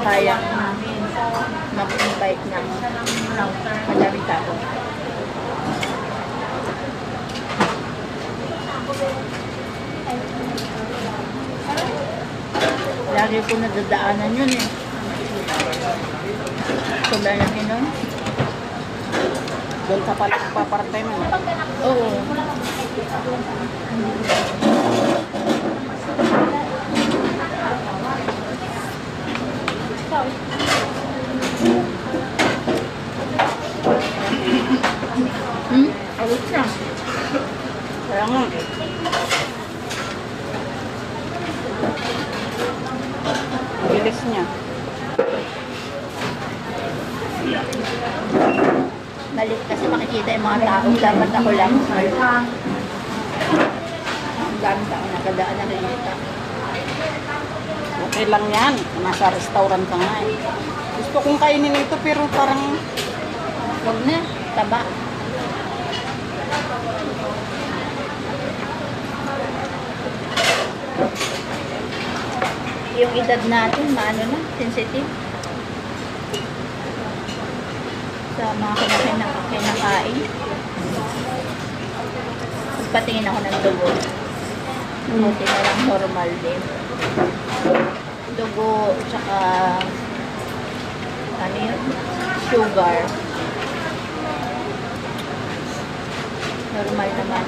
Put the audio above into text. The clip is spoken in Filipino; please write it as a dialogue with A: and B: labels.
A: kayang mag-invite ng madaming tao. Lagi ko nadadaanan yun eh. Sobrang laki nun.
B: Doon ka pala papartay mo.
A: Oo. Alis na.
B: Kaya nga. Bilis niya.
A: Malit kasi makikita yung mga tao. Dapat ako lang. Ang daming tao nakadaan na rin.
B: Okay lang yan. Nasa restaurant ka nga eh. Gusto kong kainin ito pero parang
A: Huwag na. Taba. Yung edad natin, maano na, sensitive. Sa mga kinakain. Patingin ako ng dugo. Buti na lang normal din. Dugo, tsaka ano yun? Sugar. Normal naman.